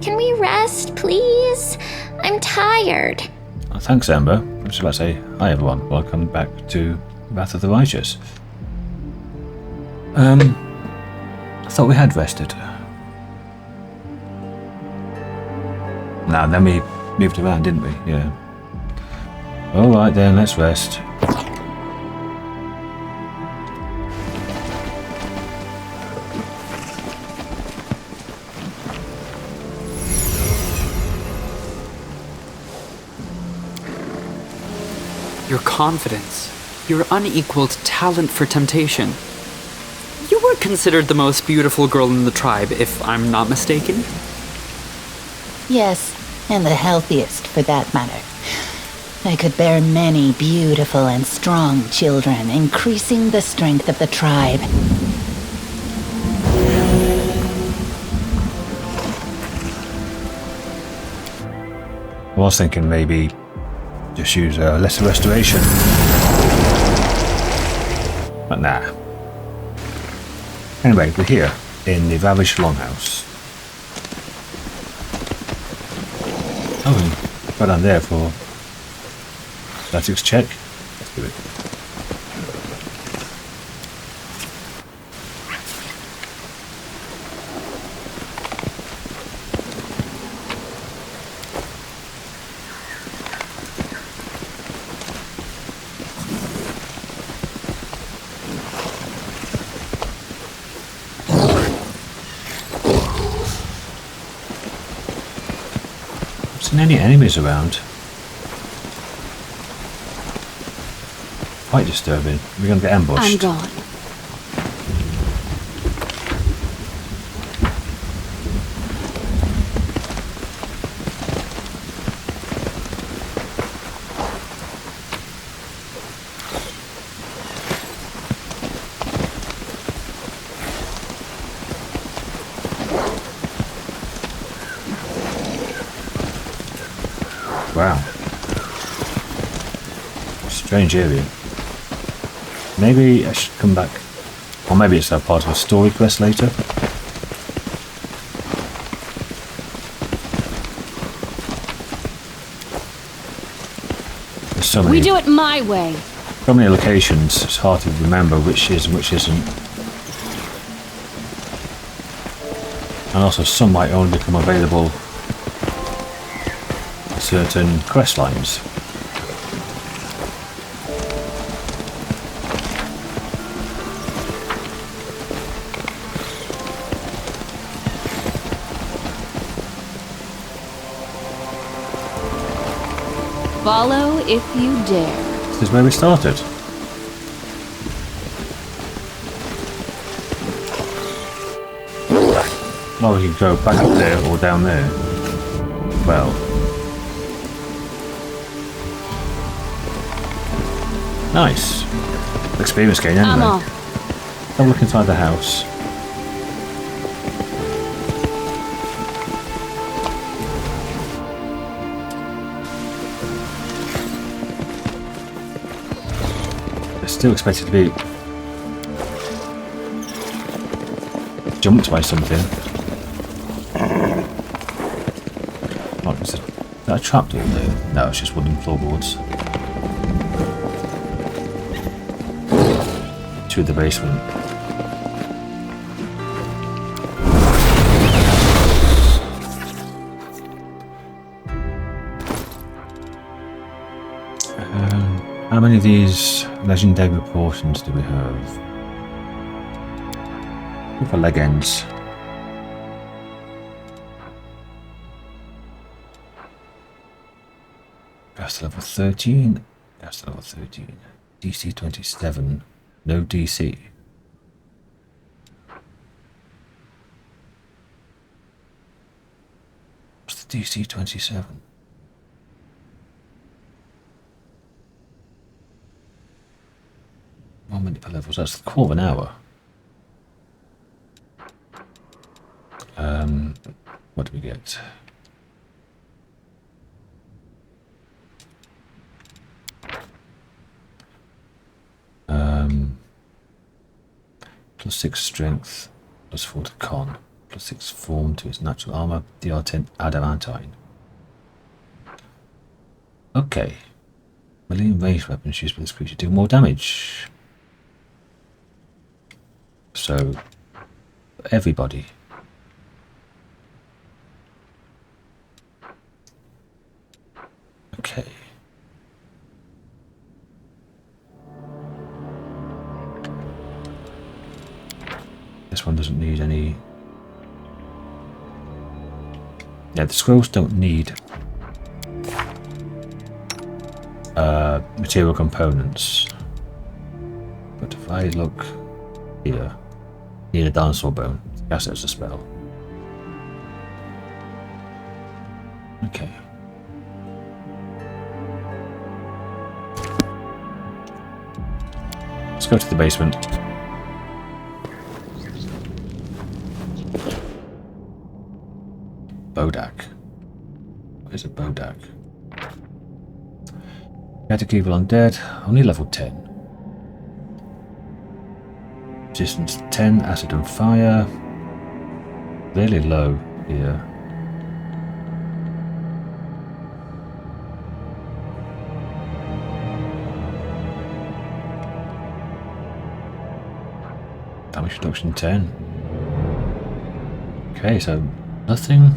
Can we rest, please? I'm tired. Oh, thanks, Amber. I was about to say, hi everyone, welcome back to Wrath of the Righteous. I thought we had rested. No, then we moved around, didn't we? Yeah. Alright then, let's rest. Your confidence, your unequaled talent for temptation. You were considered the most beautiful girl in the tribe, if I'm not mistaken. Yes, and the healthiest for that matter. I could bear many beautiful and strong children, increasing the strength of the tribe. I was thinking maybe just use a lesser restoration. But nah. Anyway, we're here in the Ravaged Long House. Oh, and right down there for athletics check. Let's do it. Any enemies around? Quite disturbing. We're gonna get ambushed. I'm gone. Wow. Strange area. Maybe I should come back. Or maybe it's a part of a story quest later. There's so many, We do it my way. so many locations, it's hard to remember which is and which isn't. And also some might only become available certain quest lines. Follow if you dare. This is where we started. Well, we can go back up there or down there. Well. Nice. Experience gain anyway. I'm off. Have a look inside the house. I still expect it to be jumped by something. What is it? Is that a trapdoor there? No, it's just wooden floorboards. To the basement. How many of these legendary portions do we have? For leg ends. That's to level 13. That's to level 13. DC 27. No DC. What's the DC 27? 1 minute per level, so that's a quarter of an hour. What do we get? Plus 6 strength, plus 4 to con. +6 form to its natural armor, DR10 adamantine. Okay. Melee ranged weapons used by this creature do more damage. So, everybody. Okay. This one doesn't need any... Yeah, the scrolls don't need material components. But if I look here, need a dinosaur bone. Yes, there's a spell. Okay. Let's go to the basement. Bodak. What is a Bodak? Kinetic evil undead, only level 10. Resistance 10, acid and fire. Really low here. Damage reduction 10. Okay, so nothing.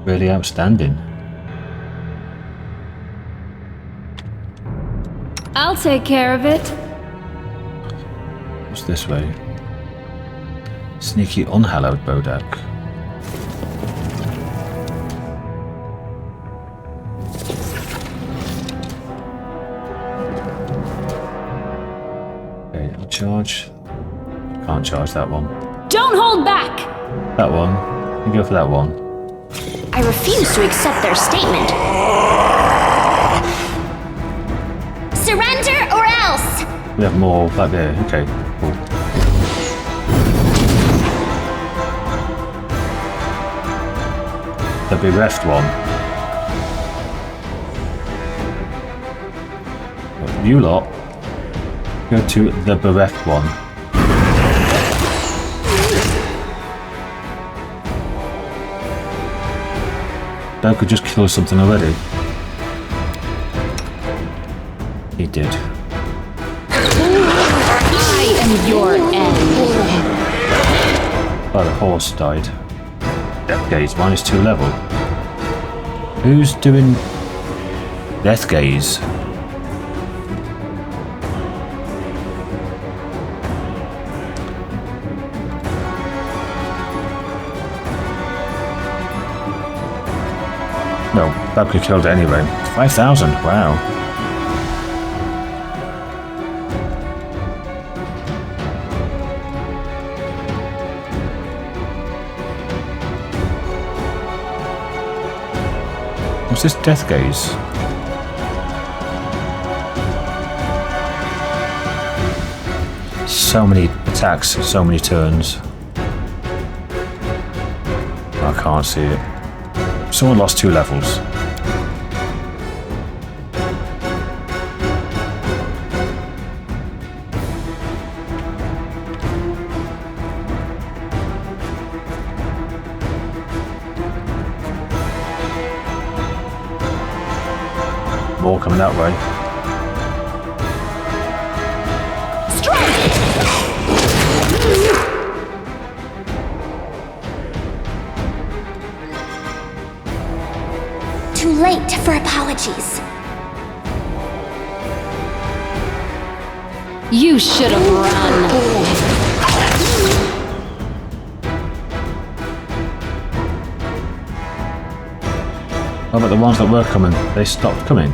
Really outstanding. I'll take care of it. What's this way? Sneaky unhallowed Bodak. Okay, I'll charge. Can't charge that one. Don't hold back! That one. You go for that one. I refuse to accept their statement. Surrender or else! We have more back there. Okay, cool. The bereft one. You lot, go to the bereft one. That could just kill something already. He did. I am your end. Oh, the horse died. Death Gaze, -2 level. Who's doing Death Gaze? No, that could have killed it anyway. 5,000, wow. What's this Death Gaze? So many attacks, so many turns. I can't see it. Someone lost 2 levels. More coming that way. Too late for apologies. You should have run. Oh, but the ones that were coming, they stopped coming.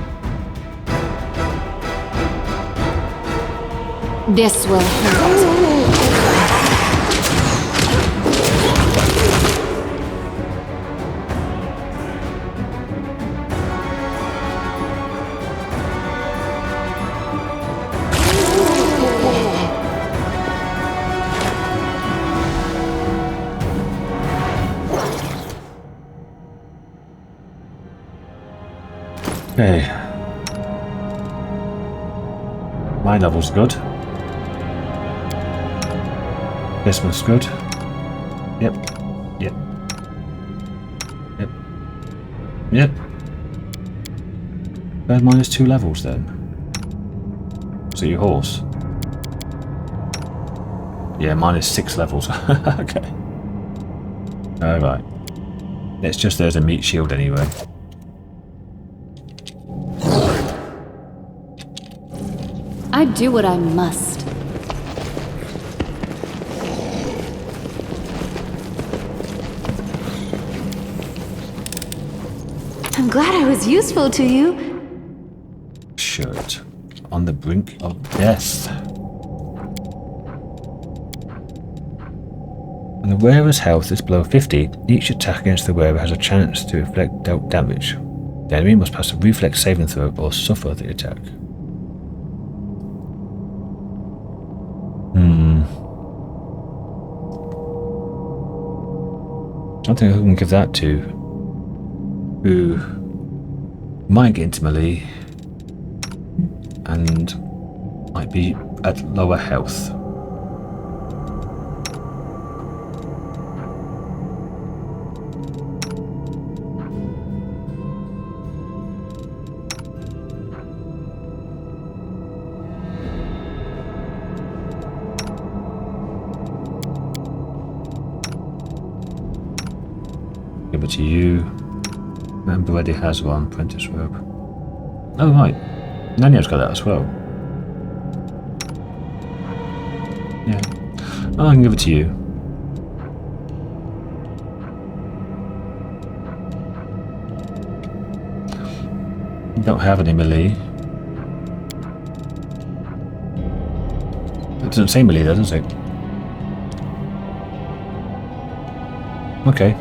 This will hurt. Okay. My level's good. This one's good. Yep. Yep. Yep. Yep. They're -2 levels then. So your horse? Yeah, -6 levels. Okay. Alright. It's just there's a meat shield anyway. I do what I must. I'm glad I was useful to you. Shirt. On the brink of death. When the wearer's health is below 50, each attack against the wearer has a chance to inflict dealt damage. The enemy must pass a reflex saving throw or suffer the attack. I don't think I can give that to who might get into melee and might be at lower health. Give it to you. Member already has one, apprentice robe. Oh right, Nanya's got that as well. Yeah. Oh, I can give it to you. You don't have any melee. It doesn't say melee there, does it? Okay.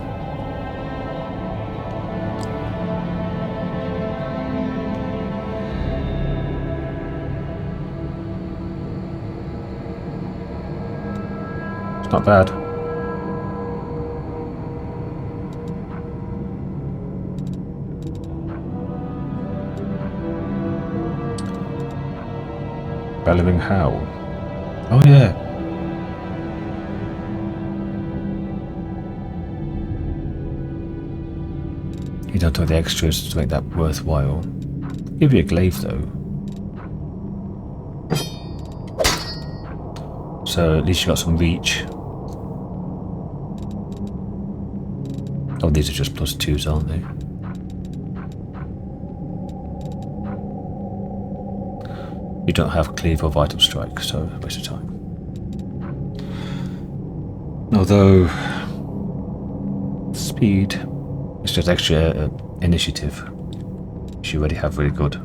Not bad. Bellowing Howl. Oh yeah. You don't have the extras to make that worthwhile. Give you a glaive though. So at least you got some reach. Oh, these are just +2s, aren't they? You don't have cleave or vital strike, so waste of time. Although speed is just extra initiative, which you already have really good.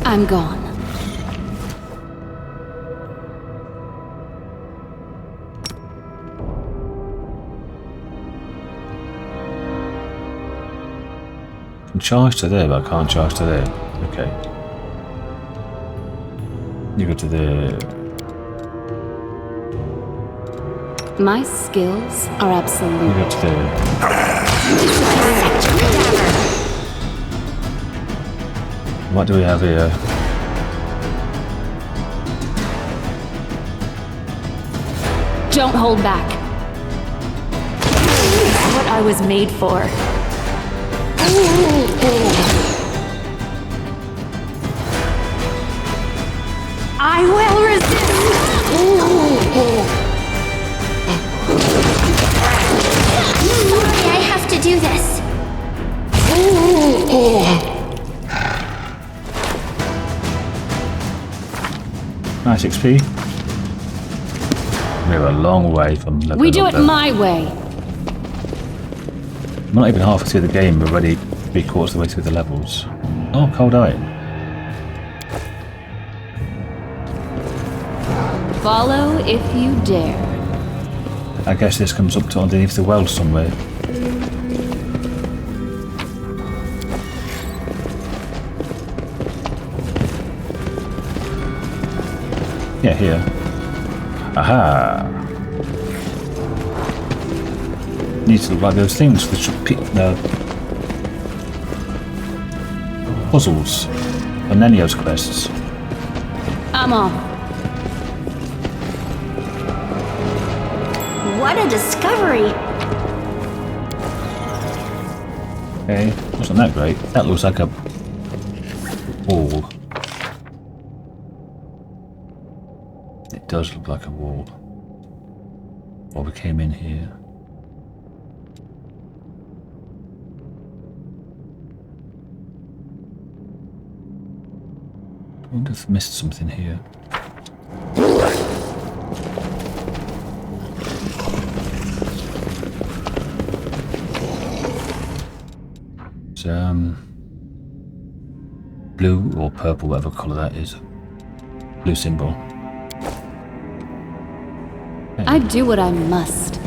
I'm gone. I can charge to there, but I can't charge to there. Okay. You go to there. My skills are You absolute. go to there. What do we have here? Don't hold back. It's what I was made for. I will resist. Sorry, I have to do this. Nice XP. We're a long way from level We do it up there. my way. We're not even halfway through the game, we're already 3/4 of the way through the levels. Oh, cold iron. Follow if you dare. I guess this comes up to underneath the well somewhere. Yeah, here. Aha! Need to look like those things for the puzzles on Nenio's quests. I'm off. What a discovery! Okay, wasn't that great. That looks like a wall. It does look like a wall. Well, we came in here. I wonder if I missed something here. It's blue or purple, whatever colour that is. Blue symbol. I do what I must.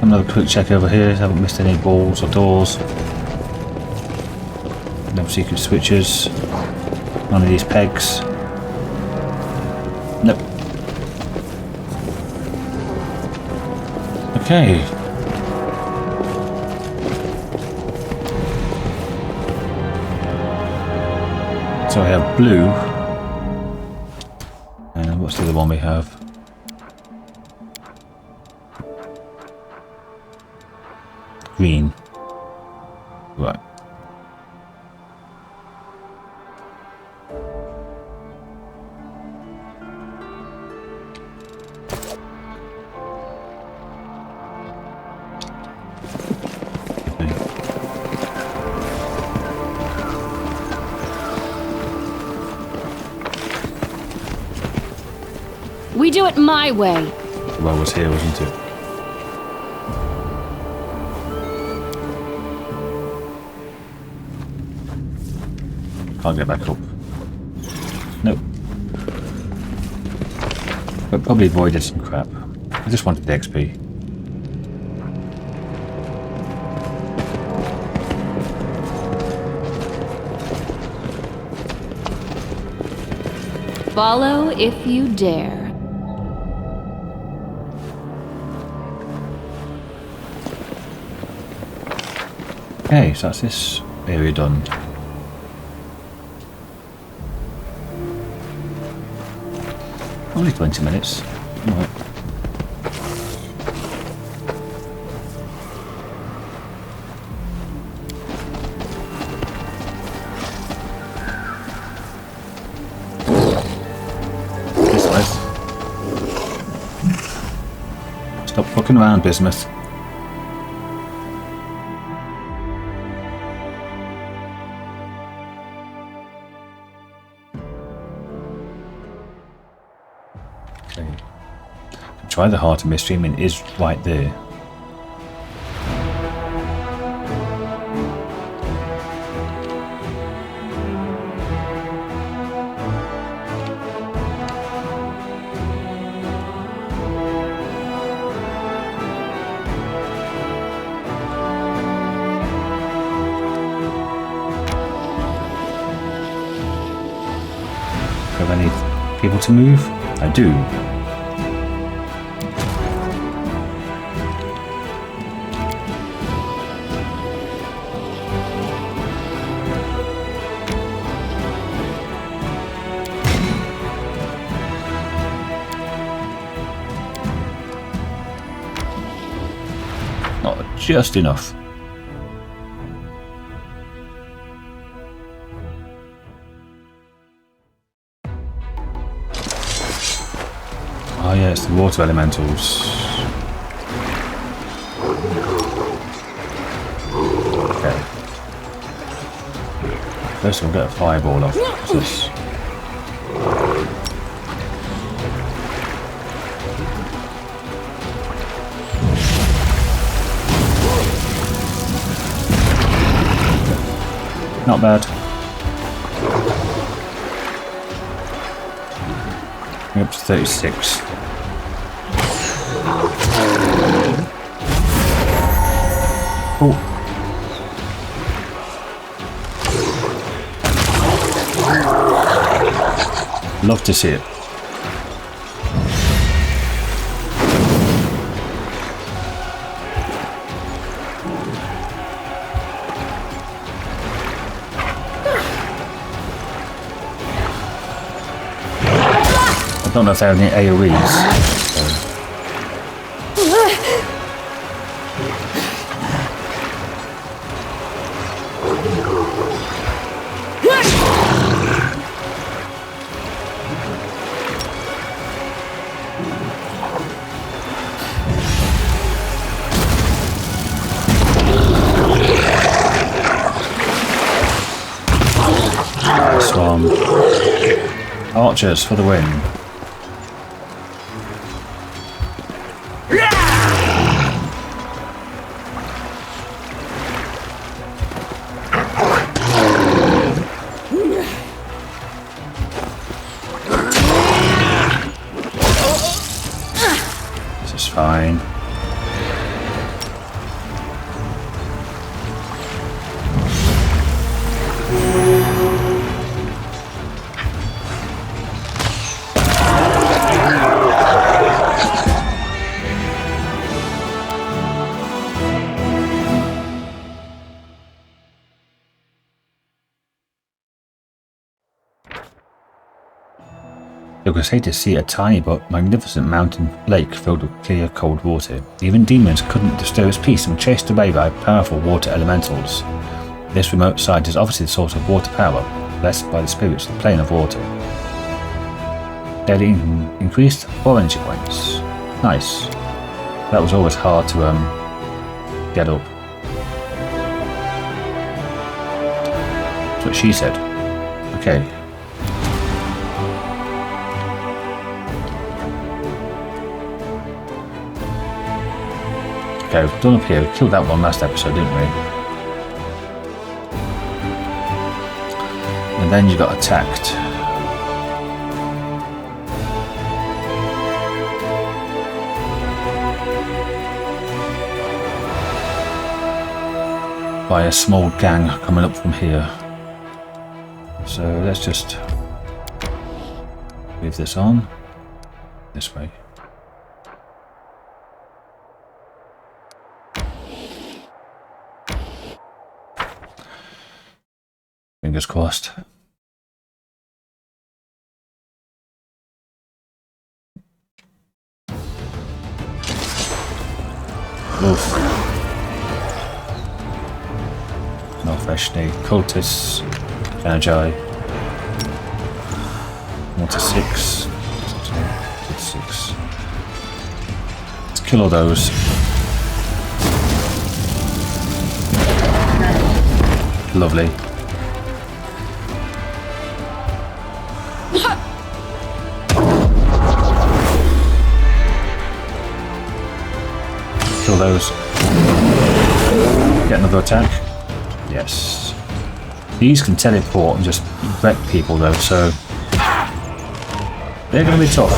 Another quick check over here, haven't missed any balls or doors. No secret switches. None of these pegs. Nope. Okay. So I have blue. And what's the other one we have? Green. Right. We do it my way. The well was here, wasn't it? Can't get back up. Nope. But probably avoided some crap. I just wanted the XP. Follow if you dare. Okay, so that's this area done. Only 20 minutes. Right. This way. Stop fucking around, bismuth. Try the heart of mystery. I mean, it is right there. Have any people to move? I do. Just enough. Oh yeah, it's the water elementals. Okay. First we'll get a fireball off. What's this? Not bad. Up to 36. Oh. Love to see it. I don't know if they have any AoEs. Swarm. Archers for the win. This is fine. It was safe to see a tiny but magnificent mountain lake filled with clear, cold water. Even demons couldn't disturb its peace and chased away by powerful water elementals. This remote site is obviously the source of water power, blessed by the spirits of the plane of water. Daily increased 4 energy points. Nice. That was always hard to get up. That's what she said. Okay. Okay, we've done up here. We killed that one last episode, didn't we? And then you got attacked. By a small gang coming up from here. So let's just move this on. This way. Fingers crossed. Oof. No fresh day. Cultists. Energy. 1 to 6. 2 to 6. Let's kill all those. Lovely. Kill those. Get another attack. Yes. These can teleport and just wreck people though, so they're going to be tough.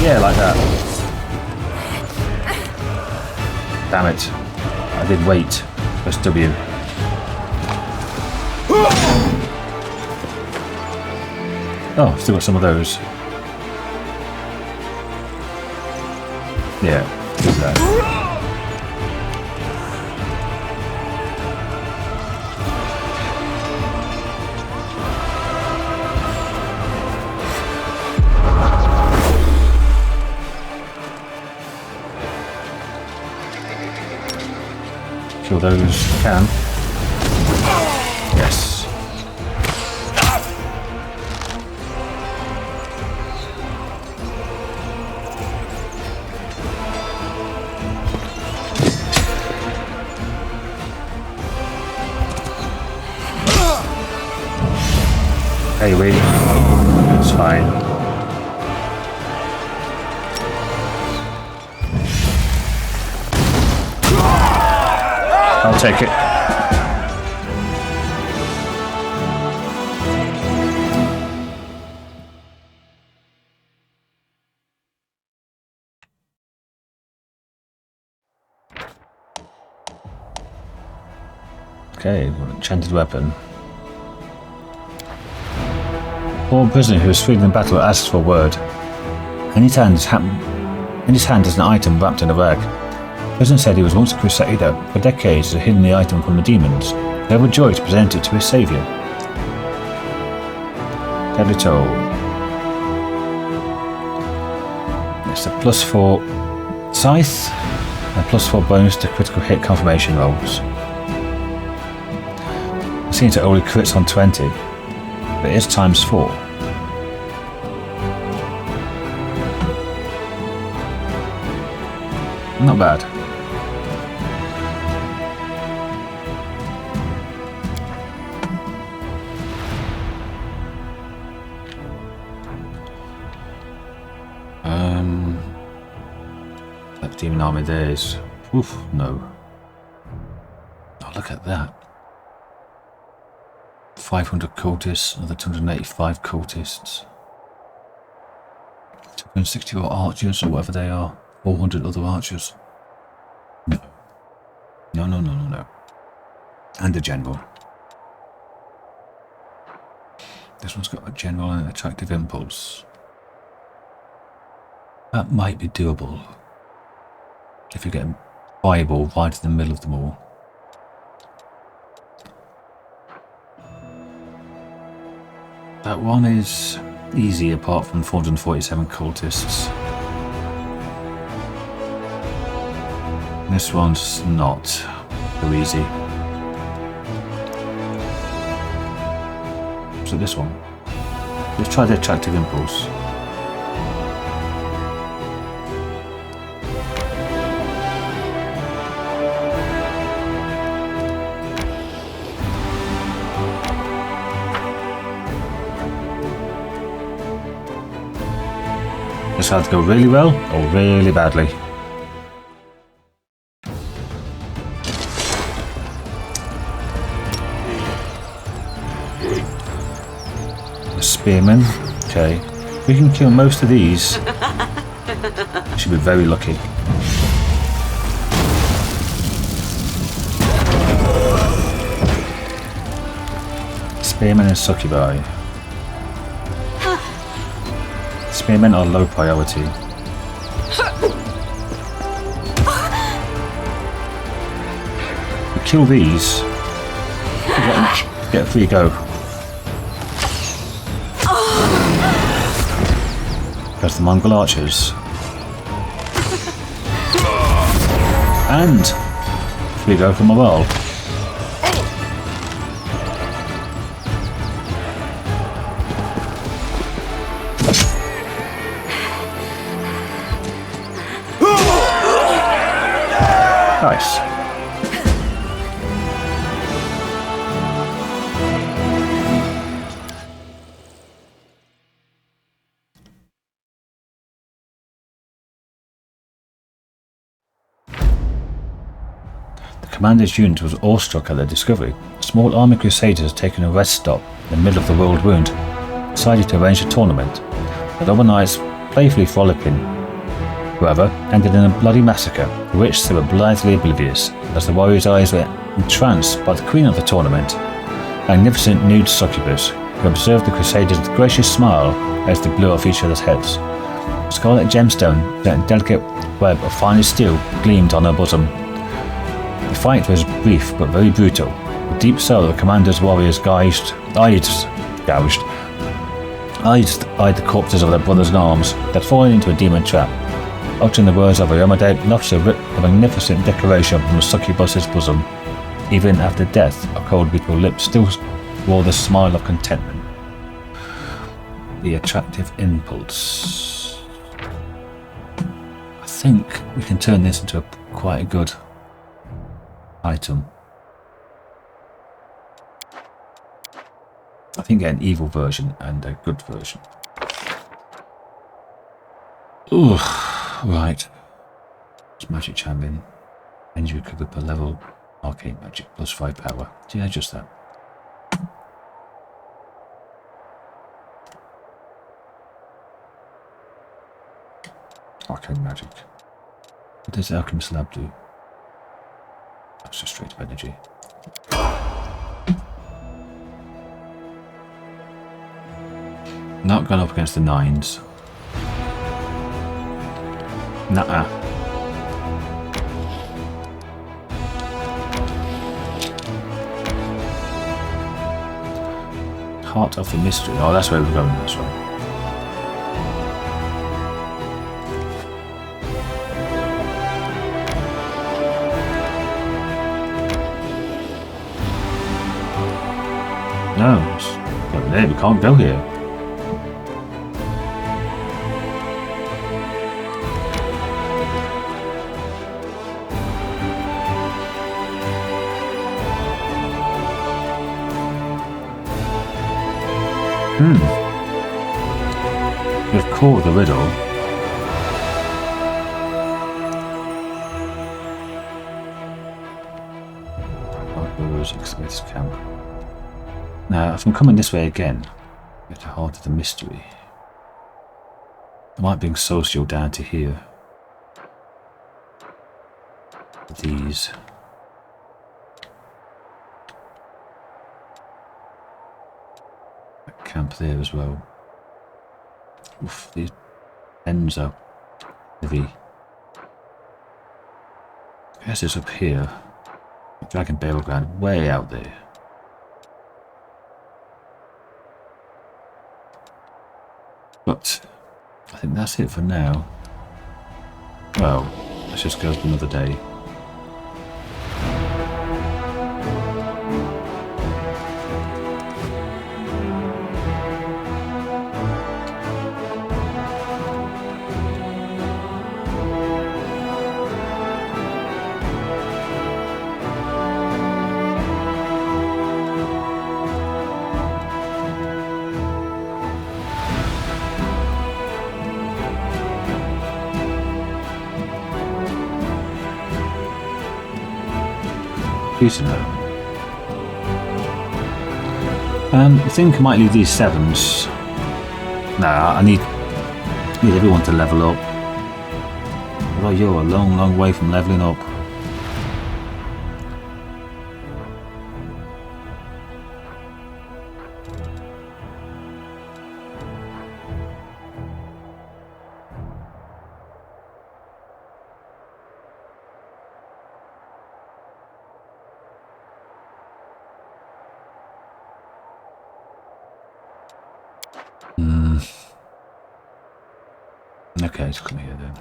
Yeah, like that. Damn it. I did wait. Press W. Oh, still got some of those. Yeah, do that. Kill those if you can. Yes. Hey, wait. It's fine. I'll take it. Okay, enchanted weapon. Poor prisoner who is freed in battle asks for a word. In his hand is an item wrapped in a rag. The prisoner said he was once a crusader. For decades he had hidden the item from the demons. They were overjoyed to present it to his saviour. Deadly Toll. It's a +4 scythe and +4 bonus to critical hit confirmation rolls. It seems it only crits on 20, but it is ×4. Not bad. That demon army there is. Oof, no. Oh, look at that. 500 cultists, another 285 cultists. 264 archers, or whatever they are. 400 other archers. No. No. And a general. This one's got a general and an attractive impulse. That might be doable. If you get a fireball right in the middle of them all. That one is easy apart from 447 cultists. This one's not so easy. So this one. Let's try the attractive impulse. This had to go really well or really badly. A spearman. Okay. We can kill most of these. Should be very lucky. Spearman and succubi. Spearmen are low priority. We kill these. Get a free go. There's the Mongol archers. And free go from morale. Nice. The commander's unit was awestruck at their discovery. A small army of crusaders had taken a rest stop in the middle of the world wound, decided to arrange a tournament. The other knights, playfully frolicking, however, ended in a bloody massacre, of which they were blithely oblivious, as the warriors' eyes were entranced by the queen of the tournament, a magnificent nude succubus, who observed the crusaders with a gracious smile as they blew off each other's heads. A scarlet gemstone, set in a delicate web of finest steel, gleamed on her bosom. The fight was brief but very brutal. With deep sorrow, the commander's warriors eyed the corpses of their brothers in arms that had fallen into a demon trap. Uttering the words of Ayomade, an officer ripped a magnificent decoration from the succubus's bosom. Even after death, her cold, beautiful lips still wore the smile of contentment. The attractive impulse. I think we can turn this into quite a good item. I think get an evil version and a good version. Ooh. Right. It's magic champion. Energy recovered per level. Arcane magic +5 power. Yeah, just that. Arcane magic. What does Alchemist Lab do? That's just straight up energy. Not going up against the 9s. Nuh-uh. Heart of the Mystery. Oh, that's where we're going. That's right. No, it's over there. We can't go here. You've caught the riddle. Outdoors, excavator's camp. Now, if I'm coming this way again, get the heart of the mystery. I might bring Socio down to here. These. That camp there as well. Oof, these ends are heavy. I guess it's up here. Dragon Burial Ground way out there. But I think that's it for now. Well, let's just go for another day. To know. I think I might leave these 7s. Nah, I need everyone to level up. Although you're a long, long way from leveling up. Okay, let's come here then.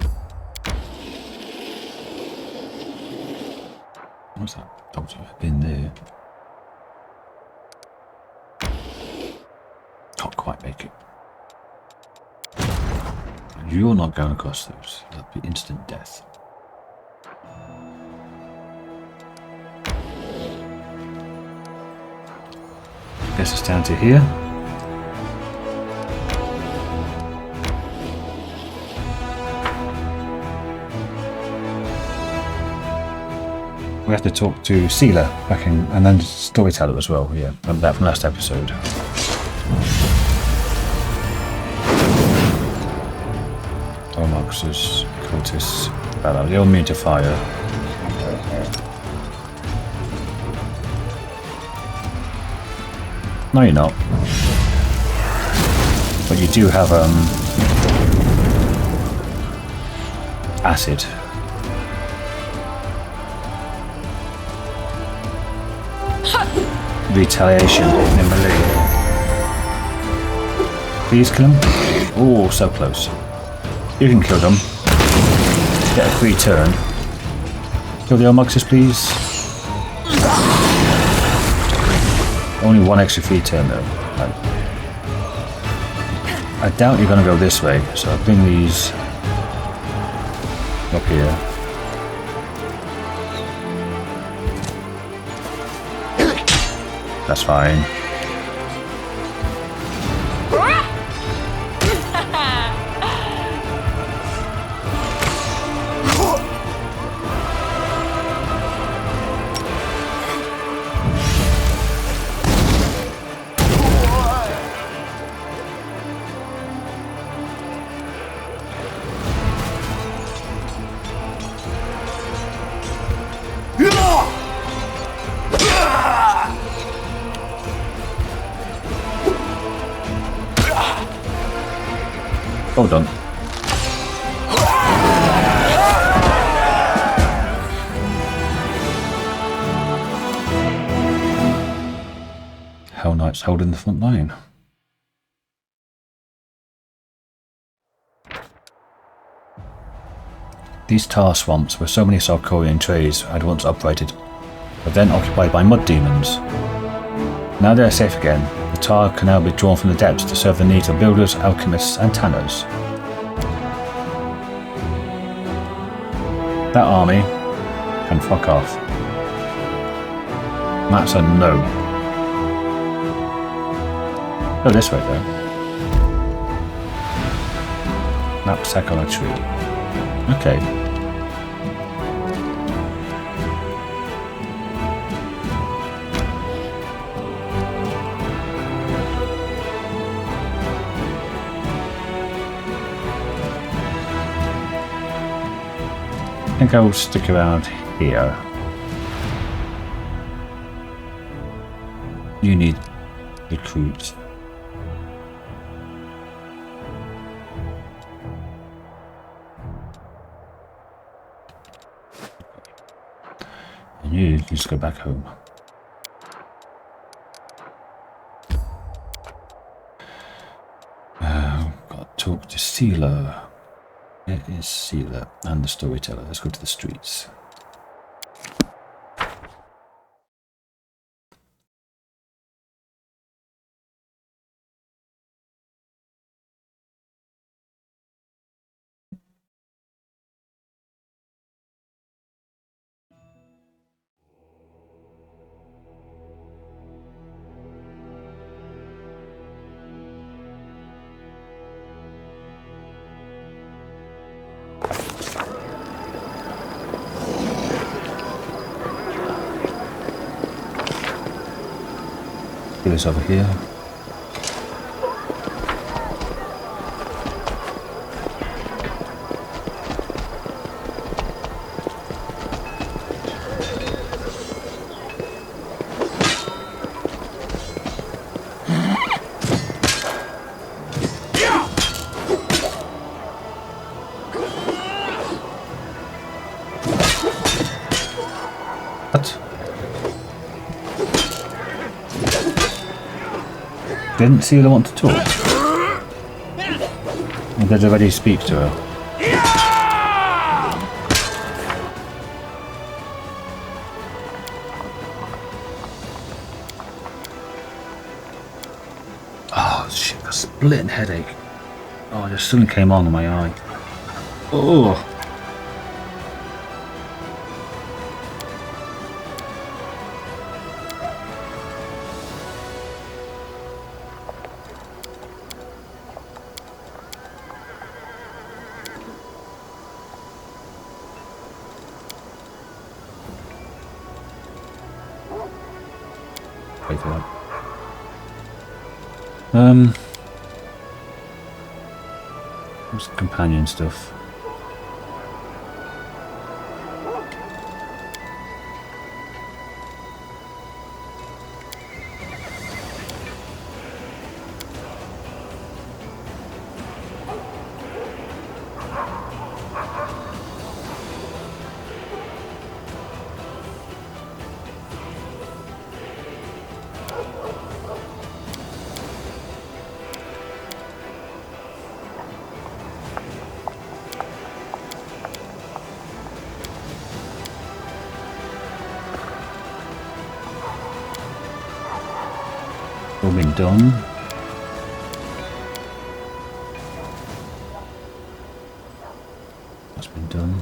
What's that? Doctor been there? Can't quite make it. You're not going across those. That'd be instant death. Guess it's down to here. We have to talk to Sealer back in, and then Storyteller as well. Yeah, that from last episode. Ormoxes, cultists, they're all immune to fire. No, you're not. But you do have acid. Retaliation in melee. Please kill him. Oh, so close. You can kill them. Get a free turn. Kill the Ormoxes, please. Only one extra free turn though. I doubt you're going to go this way, so I'll bring these up here. That's fine. Hold on. Hell Knight's holding the front line. These tar swamps where so many Sarkorian trees had once operated were then occupied by mud demons. Now they are safe again, the tar can now be drawn from the depths to serve the needs of builders, alchemists and tanners. That army can fuck off. That's a no. Go this way though. Knapsack on a tree. Okay. I think I will stick around here. You need recruits. And you just go back home. Got to talk to Sealer. Where is Sealer and the storyteller? Let's go to the streets. Sealer's over here. What? Didn't Sealer want to talk? Or did already speak to her? Oh shit, a splitting headache. Oh, just something came on in my eye. Oh. Pay for that. What's companion stuff? All been done. That's been done.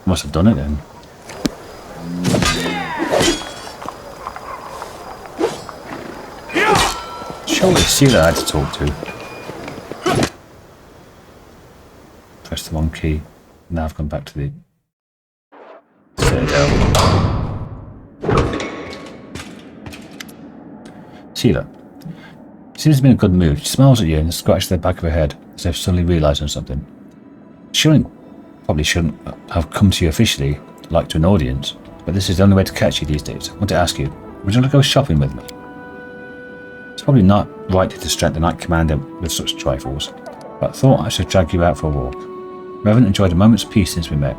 Must have done it then. Surely Sealer I had to talk to. Press the one key. Now I've gone back to the Citadel. Sheila seems to be in a good mood. She smiles at you and scratches the back of her head as if suddenly realising something. Probably shouldn't have come to you officially, like to an audience, but this is the only way to catch you these days. I want to ask you, would you like to go shopping with me? It's probably not right to distract the Knight Commander with such trifles, but I thought I should drag you out for a walk. We haven't enjoyed a moment's peace since we met.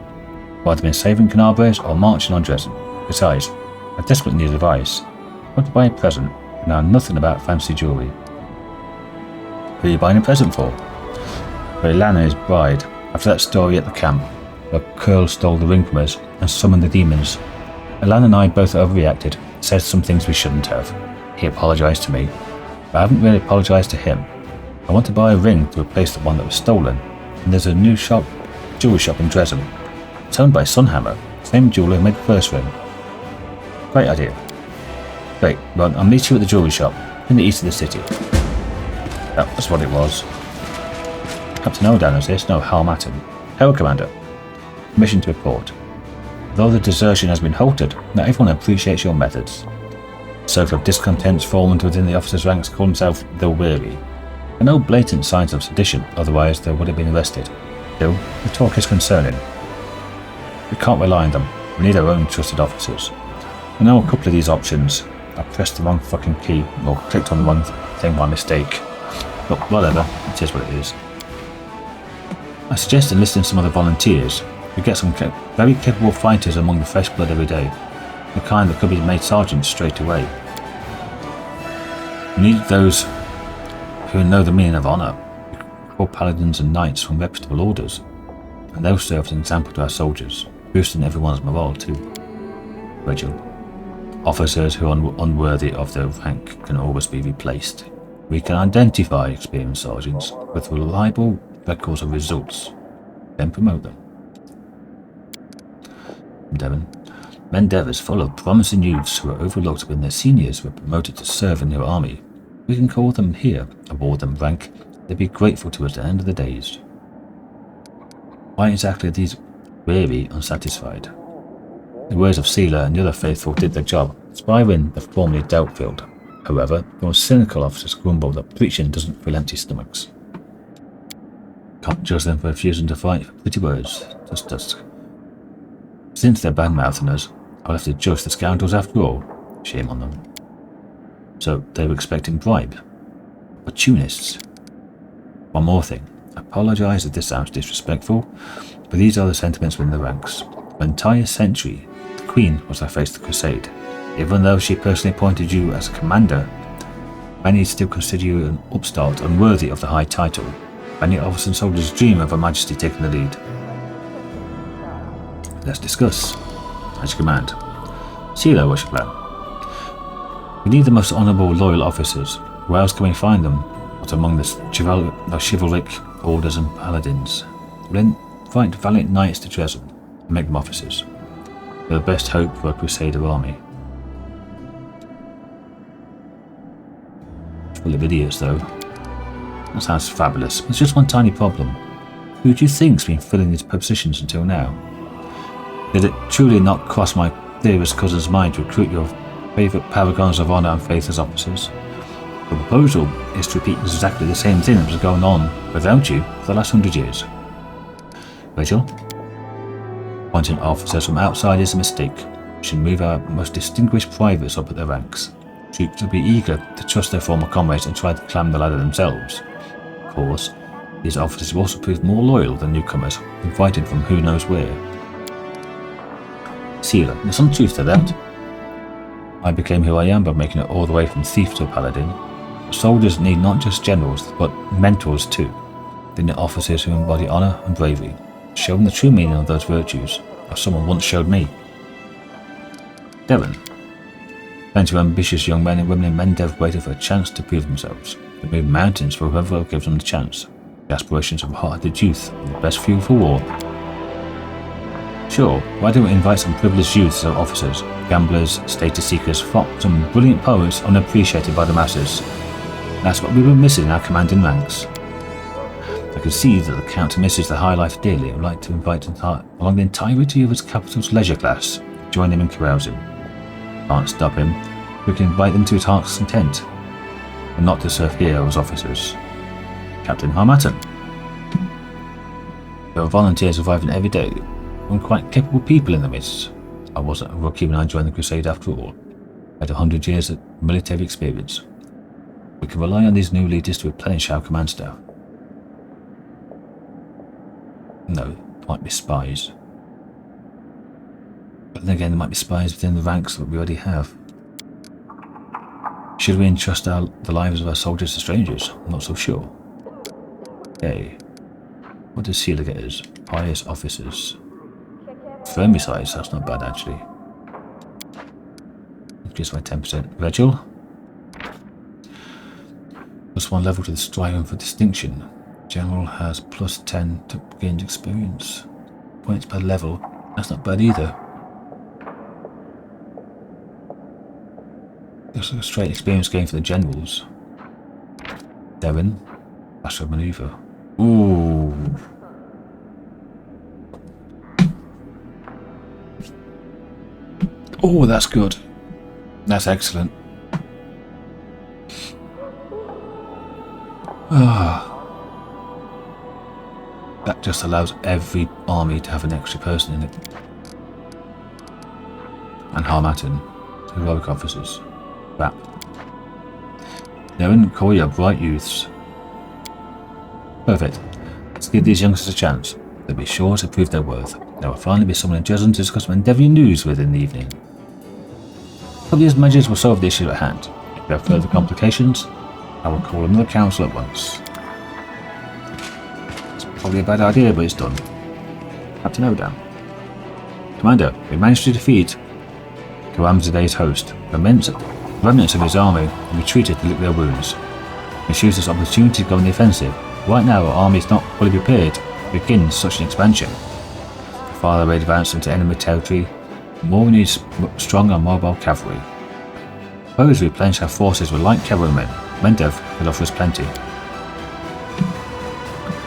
We've either been saving Canarbres or marching on Drezen. Besides, I desperately need advice. I want to buy a present, and I know nothing about fancy jewellery. Who are you buying a present for? For Ilana, his bride. After that story at the camp, where Curl stole the ring from us and summoned the demons, Ilana and I both overreacted, said some things we shouldn't have. He apologised to me, but I haven't really apologised to him. I want to buy a ring to replace the one that was stolen, and there's a new jewellery shop in Drezen. It's owned by Sunhammer, same jeweller who made the first ring. Great idea. Great, well, I'll meet you at the jewellery shop in the east of the city. That was what it was. Captain Odan knows this, no harm at him. Hello, Commander. Mission to report. Though the desertion has been halted, not everyone appreciates your methods. A circle of discontents formed within the officers' ranks call themselves the Weary. There are no blatant signs of sedition, otherwise they would have been arrested. Still, the talk is concerning. We can't rely on them. We need our own trusted officers. I know a couple of these options. I pressed the wrong fucking key, or clicked on the wrong thing by mistake. But whatever, it is what it is. I suggest enlisting some other volunteers. We get some very capable fighters among the fresh blood every day. The kind that could be made sergeants straight away. We need those who know the meaning of honour. We call paladins and knights from reputable orders. And they'll serve as an example to our soldiers, boosting everyone's morale too. Rachel. Officers who are unworthy of their rank can always be replaced. We can identify experienced sergeants with reliable records of results, then promote them. Devon. Mendev is full of promising youths who are overlooked when their seniors were promoted to serve in your army. We can call them here, award them rank. They'd be grateful to us at the end of the days. Why exactly are these weary unsatisfied? The words of Seela and the other faithful did their job, inspiring the formerly doubt-filled. However, the more cynical officers grumble that preaching doesn't fill empty stomachs. Can't judge them for refusing to fight for pretty words, just dusk. Since they're bad-mouthing us, I'll have to judge the scoundrels after all. Shame on them. So they were expecting bribe. Opportunists. One more thing. I apologise if this sounds disrespectful, but these are the sentiments within the ranks. For an entire century, the Queen was our face to the crusade. Even though she personally appointed you as a commander, many still consider you an upstart unworthy of the high title. Many officers and soldiers dream of Her Majesty taking the lead. Let's discuss. As you command. Seela, what's your plan? We need the most honourable, loyal officers. Where else can we find them? But among the chivalric orders and paladins. We'll invite valiant knights to Drezen and make them officers. They're the best hope for a crusader army. Full of idiots, though. That sounds fabulous. There's just one tiny problem. Who do you think's been filling these positions until now? Did it truly not cross my dearest cousin's mind to recruit your favourite paragons of honour and faith as officers? The proposal is to repeat exactly the same thing that was going on without you for the last 100 years. Rachel? Appointing officers from outside is a mistake. We should move our most distinguished privates up at their ranks. Troops will be eager to trust their former comrades and try to climb the ladder themselves. Of course, these officers will also prove more loyal than newcomers, invited from who knows where. Seela, there's some truth to that. I became who I am by making it all the way from thief to paladin. Soldiers need not just generals, but mentors too. They need officers who embody honour and bravery, show them the true meaning of those virtues, as someone once showed me. Devon. Plenty of ambitious young men and women in Mendev waited for a chance to prove themselves. They move mountains for whoever gives them the chance. The aspirations of hard-hearted youth are the best fuel for war. Sure, why don't we invite some privileged youths as officers, gamblers, status seekers, some brilliant poets unappreciated by the masses. That's what we were missing in our commanding ranks. I can see that the Count misses the high life dearly and would like to invite along the entirety of his capital's leisure class to join him in carousing. Can't stop him. We can invite them to his heart's content, and not to serve here as officers. Captain Harmattan. There are volunteers arriving every day, and quite capable people in the midst. I wasn't a rookie when I joined the Crusade after all. I had 100 years of military experience. We can rely on these new leaders to replenish our command staff. No, there might be spies. But then again, there might be spies within the ranks that we already have. Should we entrust the lives of our soldiers to strangers? I'm not so sure. Okay. What does Sealer get us? Pious officers. Friendly size, that's not bad actually. Increase by 10%. Regal. +1 level to the striving for distinction. General has +10 to gain experience. Points per level. That's not bad either. Looks like a straight experience gain for the generals. Devon. Astro maneuver. Ooh. Oh, that's good. That's excellent. That just allows every army to have an extra person in it. And Harmattan, heroic officers. Rap. Darren, Koya, bright youths. Perfect. Let's give these youngsters a chance. They'll be sure to prove their worth. There will finally be someone in Drezen to discuss some endeavouring news with in the evening. Hope these measures will solve the issue at hand. If there are further complications, I will call another council at once. It's probably a bad idea, but it's done. Captain Oda. Commander, we managed to defeat Karamzadeh's host. Remnants of his army retreated to lick their wounds. This used this opportunity to go on the offensive. Right now, our army is not fully prepared to begin such an expansion. The farther we advance into enemy territory, the more we need strong and mobile cavalry. Suppose we replenish our forces with light cavalrymen. Mendev could offer us plenty.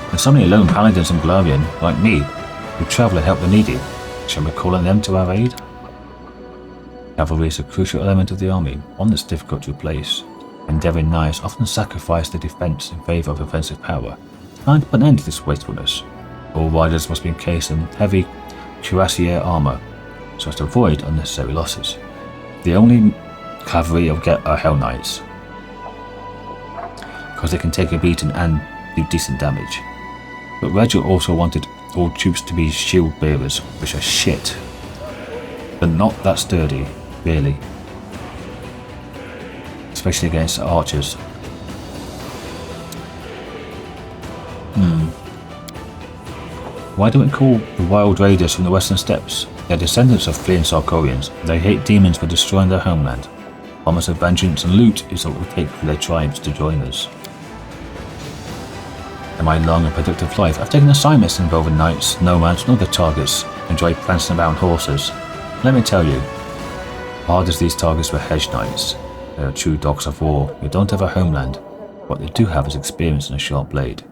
There's so many lone paladins in Galarian, like me, who travel to help the needy. Shall we call on them to our aid? Cavalry is a crucial element of the army, one that's difficult to replace. Endeavouring knights often sacrifice their defence in favour of offensive power. Time to put an end to this wastefulness. All riders must be encased in heavy cuirassier armour, so as to avoid unnecessary losses. The only cavalry you'll get are Hell Knights, because they can take a beating and do decent damage. But Regal also wanted all troops to be shield bearers, which are shit. They're not that sturdy, really. Especially against archers. Why don't we call the wild raiders from the western steppes? They're descendants of fleeing Sarkorians. They hate demons for destroying their homeland. Promise of vengeance and loot is what it will take for their tribes to join us. In my long and productive life, I've taken assignments involving knights, nomads, and other targets. Enjoy prancing about on horses. Let me tell you, hard as these targets were hedge knights, they are true dogs of war who don't have a homeland. What they do have is experience and a sharp blade.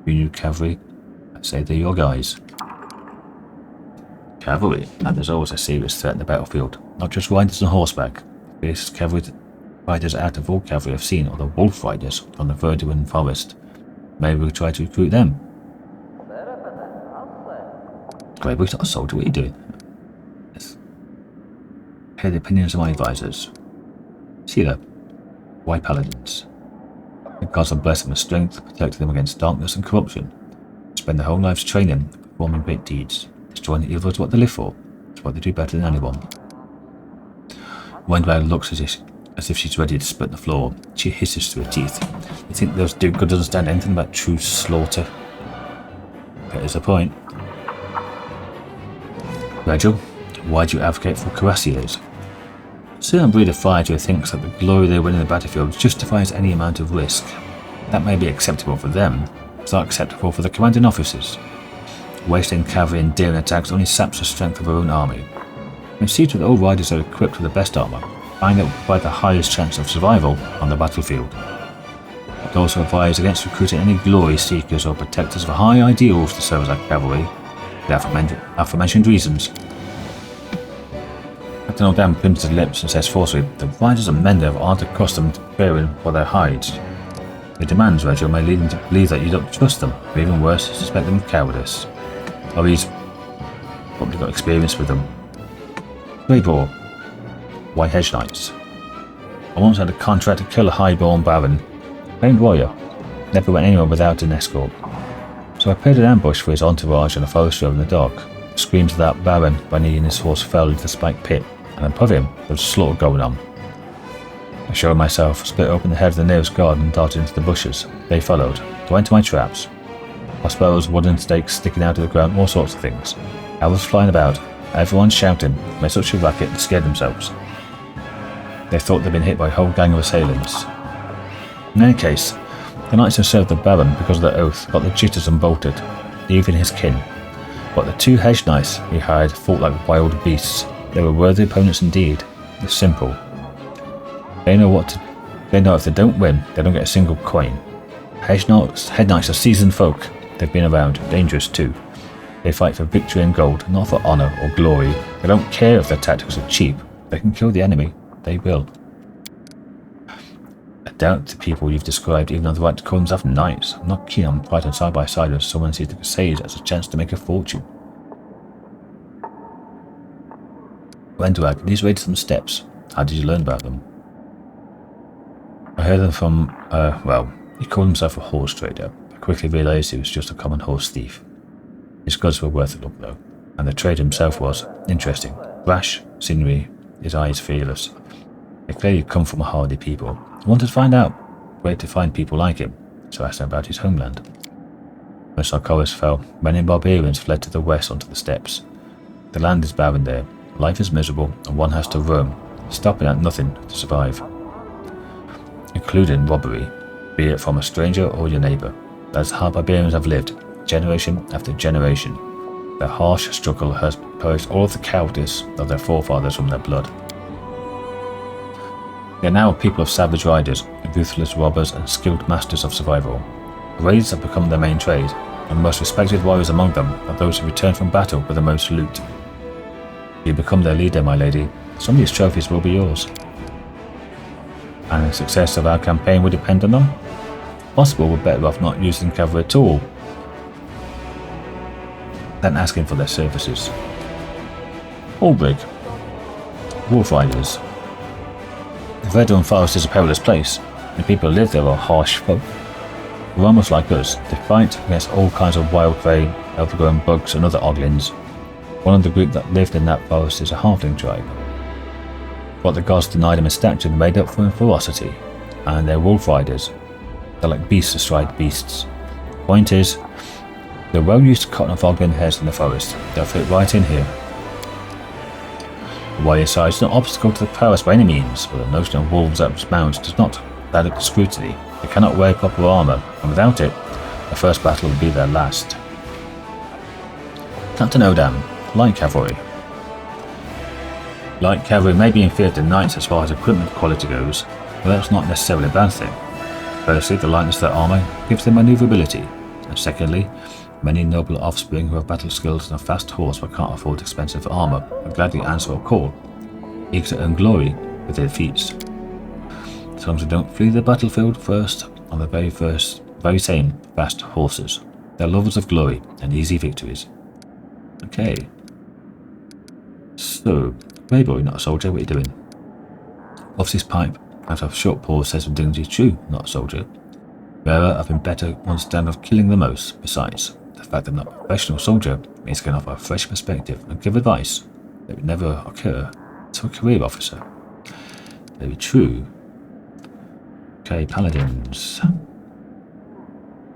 You new cavalry, I'd say they're your guys. Cavalry, and there's always a serious threat in the battlefield, not just riders on horseback. The fiercest cavalry riders out of all cavalry I've seen are the wolf riders from the Verduin forest. Maybe we'll try to recruit them. Great, we're not a soldier, what are you doing? Yes. Hear the opinions of my advisors. See that? Why paladins? The gods have blessed them with strength, protecting them against darkness and corruption. Spend their whole lives training, performing great deeds. Destroying the evil is what they live for. It's what they do better than anyone. Wendell looks as if she's ready to split the floor. She hisses through her teeth. You think those good doesn't understand anything about true slaughter? That is the point. Regal, why do you advocate for cuirassiers? Certain breed of fighter thinks that the glory they win in the battlefield justifies any amount of risk. That may be acceptable for them, but it's not acceptable for the commanding officers. Wasting cavalry and daring attacks only saps the strength of our own army. We see to that all riders are equipped with the best armour, finding that will provide the highest chance of survival on the battlefield. It also advised against recruiting any glory seekers or protectors of high ideals to serve as our cavalry, for the aforementioned reasons. Captain Oldham prints his lips and says forcefully, the riders and men there aren't accustomed to fearing for their hides. The demands, Reggio, may lead them to believe that you don't trust them, or even worse, suspect them of cowardice. Or he's probably got experience with them. Greyboar, White Hedge Knights. I once had a contract to kill a highborn baron, famed warrior, never went anywhere without an escort. So I prepared an ambush for his entourage on a forest road in the dark. The screams of that baron when he and his horse fell into the spiked pit, and above him there was slaughter going on. I showed myself, split open the head of the nearest guard and darted into the bushes. They followed. I went to my traps. Crossbows, wooden stakes sticking out of the ground, all sorts of things. Arrows flying about, everyone shouting, made such a racket and scared themselves. They thought they'd been hit by a whole gang of assailants. In any case, the knights who served the baron because of their oath got the jitters and bolted, leaving his kin. But the 2 hedge knights he hired fought like wild beasts. They were worthy opponents indeed. It's simple. They know if they don't win, they don't get a single coin. Head knights are seasoned folk. They've been around, dangerous too. They fight for victory and gold, not for honour or glory. They don't care if their tactics are cheap. They can kill the enemy. They will. I doubt the people you've described even have the right to call themselves knights. I'm not keen on fighting side by side with someone who sees the Crusades as a chance to make a fortune. Wenduag, these raided some steps. How did you learn about them? I heard them from, he called himself a horse trader. I quickly realised he was just a common horse thief. His goods were worth a look though, and the trader himself was interesting. Brash, sinewy, his eyes fearless. They clearly come from a hardy people. I wanted to find out where to find people like him, so I asked him about his homeland. When Sarkoris fell, many barbarians fled to the west onto the steppes. The land is barren there, life is miserable, and one has to roam, stopping at nothing to survive. Including robbery, be it from a stranger or your neighbour. That's how barbarians have lived, generation after generation. Their harsh struggle has purged all of the cowardice of their forefathers from their blood. They are now a people of savage riders, ruthless robbers and skilled masters of survival. Raids have become their main trade, and the most respected warriors among them are those who return from battle with the most loot. You become their leader, my lady. Some of these trophies will be yours. And the success of our campaign will depend on them. Possible we're better off not using cavalry at all than asking for their services. Albrig, Wolf Riders. The Verdun Forest is a perilous place, and people who live there are harsh folk. They're almost like us. They fight against all kinds of wild prey, overgrown bugs and other oglins. One of the group that lived in that forest is a halfling tribe. But the gods denied them in stature and made up for in ferocity, and they're wolf riders. They're like beasts astride beasts. Point is, they're well used to cutting off oglin heads in the forest. They'll fit right in here. The warrior side is no obstacle to the prowess by any means, but the notion of wolves at mounts does not add up to scrutiny. They cannot wear proper armour, and without it, the first battle will be their last. Captain Odam, light cavalry. Light cavalry may be inferior to knights as far as equipment quality goes, but that's not necessarily a bad thing. Firstly, the lightness of their armour gives them manoeuvrability, and secondly, many noble offspring who have battle skills and a fast horse but can't afford expensive armour will gladly answer a call, eager to earn glory with their feats. As long as they don't flee the battlefield first on the very same fast horses. They're lovers of glory and easy victories. Okay. So, Greyboy, not a soldier, what are you doing? Offs his pipe, out of a short pause says with dignity, true, not a soldier. Rarer, I've been better one stand of killing the most. Besides, the fact that I'm not a professional soldier means I can offer a fresh perspective and give advice that would never occur to a career officer. Very true. Okay, paladins.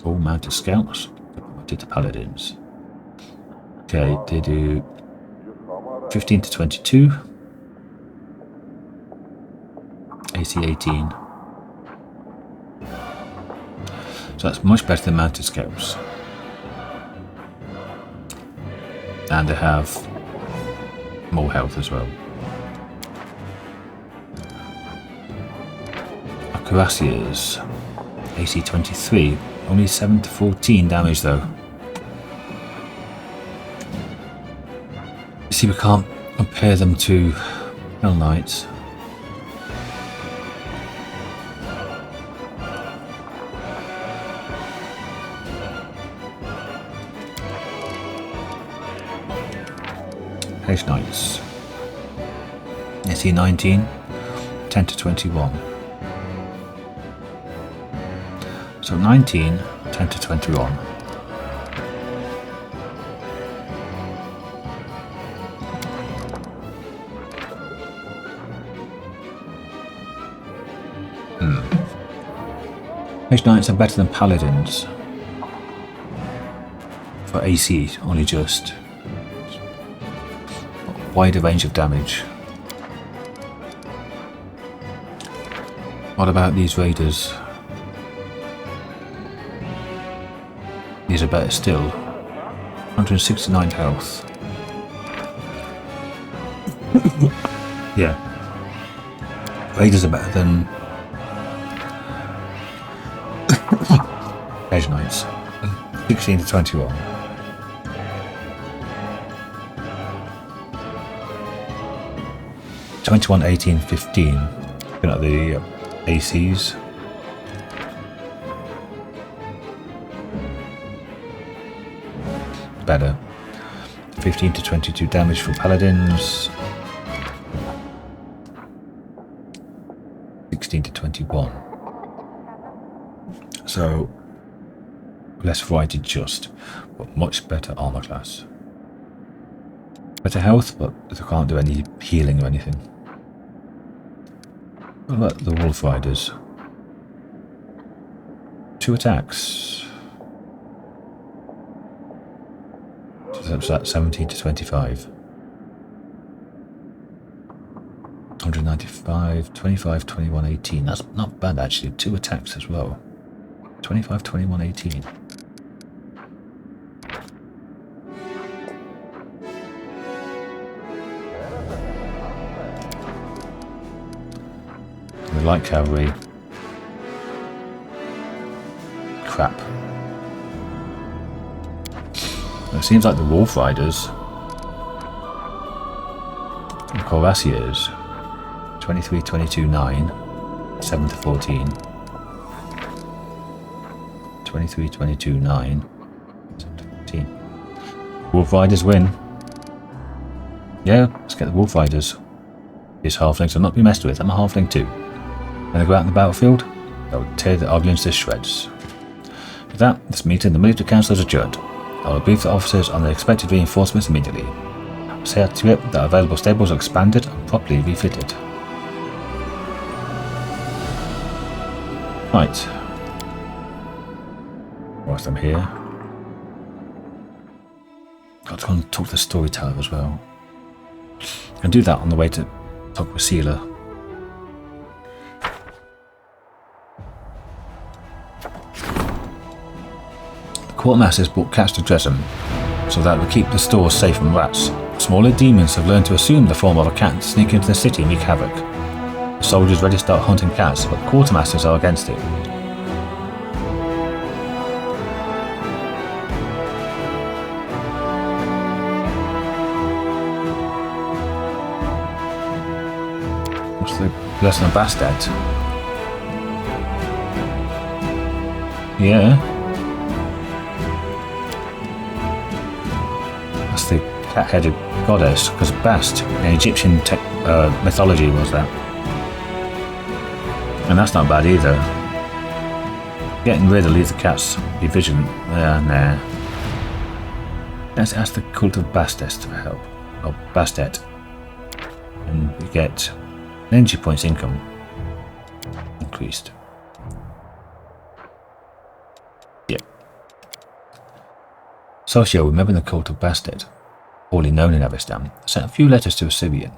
All mounted scouts. Promoted to paladins. Okay, they do 15 to 22. AC 18. So that's much better than mounted scouts. And they have more health as well. Cuirassiers. AC 23. Only 7 to 14 damage though. You see, we can't compare them to Hell Knights. Mage Knights. AC 19, 10 to 21. So 19, 10 to 21. Mage Knights are better than Paladins. For AC, only just. Wider range of damage. What about these raiders? These are better still. 169 health. Yeah. Raiders are better than Edge Knights. 16 to 21. (21, 18, 15). Looking at the ACs. Better. 15 to 22 damage for Paladins. 16 to 21. So less variety just, but much better armor class. Better health, but they can't do any healing or anything. What about the Wolf Riders? 2 attacks. So that's at 17 to 25. 195, 25, 21, 18. That's not bad actually. 2 attacks as well. 25, 21, 18. We like cavalry. Crap. It seems like the Wolf Riders and Corassiers. 23, 22, 9. 7 to 14. 23, 22, 9. 7 to 14. Wolf Riders win. Yeah, let's get the Wolf Riders. These halflings will not be messed with. I'm a halfling too. When they go out in the battlefield, they'll tear the Oglins to shreds. With that, this meeting, the military council is adjourned. I will brief the officers on the expected reinforcements immediately. Say to it that available stables are expanded and properly refitted. Right. Whilst I'm here, got to go and talk to the storyteller as well. I can do that on the way to talk with Sealer. The quartermasters brought cats to Drezen so that we keep the stores safe from rats. Smaller demons have learned to assume the form of a cat, sneak into the city and wreak havoc. The soldiers ready to start hunting cats, but the quartermasters are against it. What's the lesson of Bastet? Yeah. That's the cat-headed goddess, because Bast in Egyptian mythology was that. And that's not bad either. Getting rid of leave the cats be vigilant. Nah. Let's ask the cult of Bastet for help. Or Bastet. And we get energy points income increased. Yep. Socio, remembering the cult of Bastet, poorly known in Avestan, sent a few letters to Assyrian.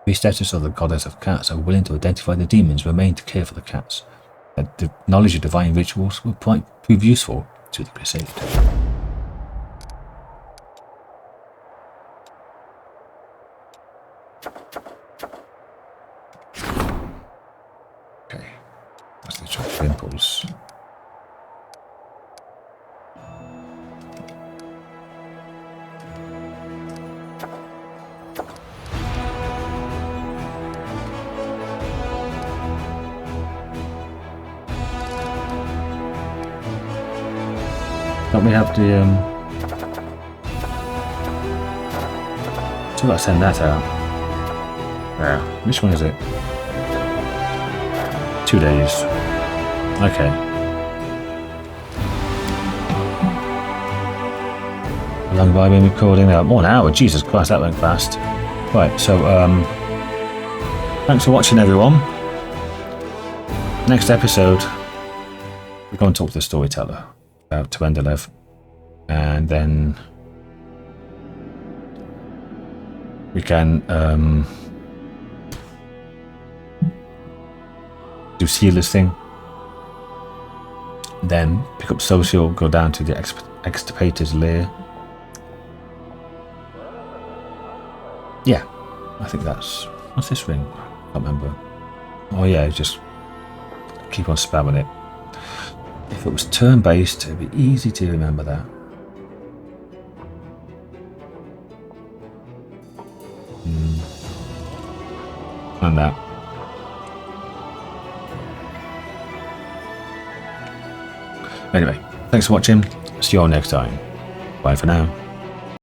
The status of the goddess of cats are willing to identify the demons remain to care for the cats. That the knowledge of divine rituals will prove useful to the crusade. Okay, that's the chocolate impulse. Don't we have the so I gotta send that out. Yeah. Which one is it? 2 days. Okay. How long have I been recording now? 1 hour. Jesus Christ, that went fast. Right, so thanks for watching, everyone. Next episode, we're going to talk to the storyteller about Twendilev, and then we can do Sealer's thing, then pick up Social, go down to the Extirpator's lair. Yeah, I think that's... What's this ring? I can't remember. Oh yeah, just keep on spamming it. If it was turn-based, it'd be easy to remember that. And that. Anyway, thanks for watching. See you all next time. Bye for now.